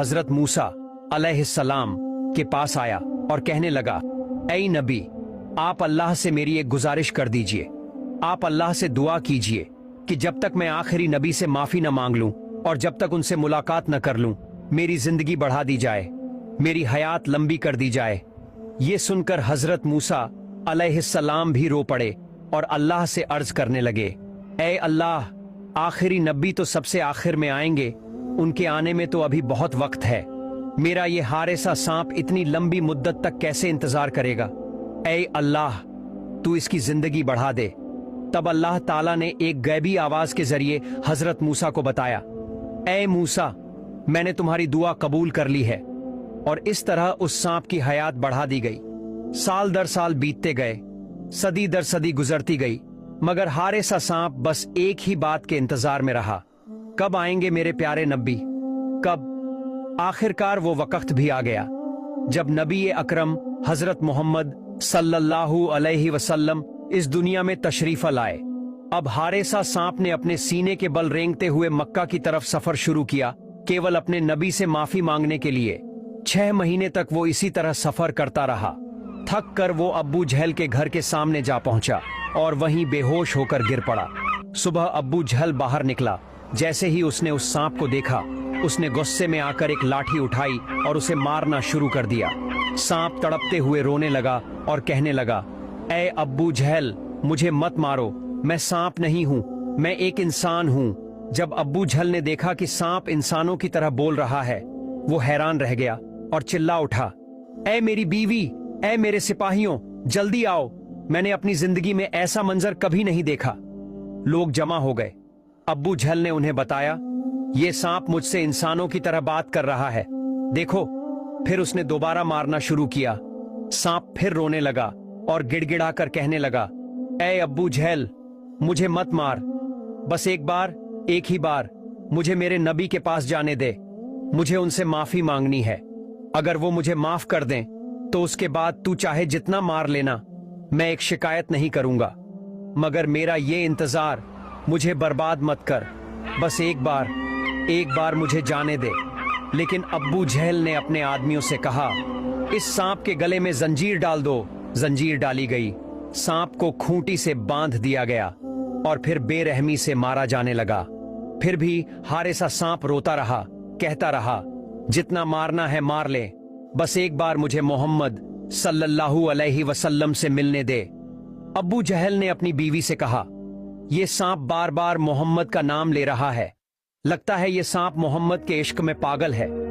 हजरत मूसा अलैहिस्सलाम के पास आया और कहने लगा, ऐ नबी, आप अल्लाह से मेरी एक गुजारिश कर दीजिए। आप अल्लाह से दुआ कीजिए कि जब तक मैं आखिरी नबी से माफी न मांग लूं और जब तक उनसे मुलाकात न कर लूं, मेरी जिंदगी बढ़ा दी जाए, मेरी हयात लंबी कर दी जाए। ये सुनकर हजरत मूसा अलैहिस्सलाम भी रो पड़े और अल्लाह से अर्ज करने लगे, ऐ अल्लाह, आखिरी नबी तो सबसे आखिर में आएंगे, उनके आने में तो अभी बहुत वक्त है। मेरा ये हारेसा सांप इतनी लंबी मुद्दत तक कैसे इंतजार करेगा? ऐ अल्लाह, तू इसकी जिंदगी बढ़ा दे। तब अल्लाह ताला ने एक गैबी आवाज के जरिए हजरत मूसा को बताया, ऐ मूसा, मैंने तुम्हारी दुआ कबूल कर ली है। और इस तरह उस सांप की हयात बढ़ा दी गई। साल दर साल बीतते गए, सदी दर सदी गुजरती गई, मगर हारेसा सांप बस एक ही बात के इंतजार में रहा, कब आएंगे मेरे प्यारे नबी, कब? आखिरकार वो वक्त भी आ गया जब नबी अकरम हजरत मोहम्मद सल्लल्लाहु अलैहि वसल्लम इस दुनिया में तशरीफ लाए। अब हारेसा सांप ने अपने सीने के बल रेंगते हुए मक्का की तरफ सफर शुरू किया, केवल अपने नबी से माफी मांगने के लिए। 6 महीने तक वो इसी तरह सफर करता रहा। थक कर वो अब्बू जहल के घर के सामने जा पहुंचा और वहीं बेहोश होकर गिर पड़ा। सुबह अब्बू जहल बाहर निकला। जैसे ही उसने उस सांप को देखा, उसने गुस्से में आकर एक लाठी उठाई और उसे मारना शुरू कर दिया। सांप तड़पते हुए रोने लगा और कहने लगा, ऐ अब्बू जहल, मुझे मत मारो, मैं सांप नहीं हूँ, मैं एक इंसान हूँ। जब अब्बू जहल ने देखा कि सांप इंसानों की तरह बोल रहा है, वो हैरान रह गया और चिल्ला उठा, ऐ मेरी बीवी, ऐ मेरे सिपाहियों, जल्दी आओ, मैंने अपनी जिंदगी में ऐसा मंजर कभी नहीं देखा। लोग जमा हो गए। अब्बू जहल ने उन्हें बताया, ये सांप मुझसे इंसानों की तरह बात कर रहा है, देखो। फिर उसने दोबारा मारना शुरू किया। सांप फिर रोने लगा और गिड़गिड़ा कर कहने लगा, ऐ अब्बू जहल, मुझे मत मार, बस एक बार, एक ही बार मुझे मेरे नबी के पास जाने दे, मुझे उनसे माफी मांगनी है। अगर वो मुझे माफ कर दें तो उसके बाद तू चाहे जितना मार लेना, मैं एक शिकायत नहीं करूंगा, मगर मेरा ये इंतजार मुझे बर्बाद मत कर, बस एक बार मुझे जाने दे। लेकिन अब्बू जहल ने अपने आदमियों से कहा, इस सांप के गले में जंजीर डाल दो। जंजीर डाली गई, सांप को खूंटी से बांध दिया गया और फिर बेरहमी से मारा जाने लगा। फिर भी हारेसा सांप रोता रहा, कहता रहा, जितना मारना है मार ले, बस एक बार मुझे मोहम्मद सल्लल्लाहु अलैहि वसल्लम से मिलने दे। अब्बू जहल ने अपनी बीवी से कहा, ये सांप बार बार मोहम्मद का नाम ले रहा है, लगता है ये सांप मोहम्मद के इश्क में पागल है।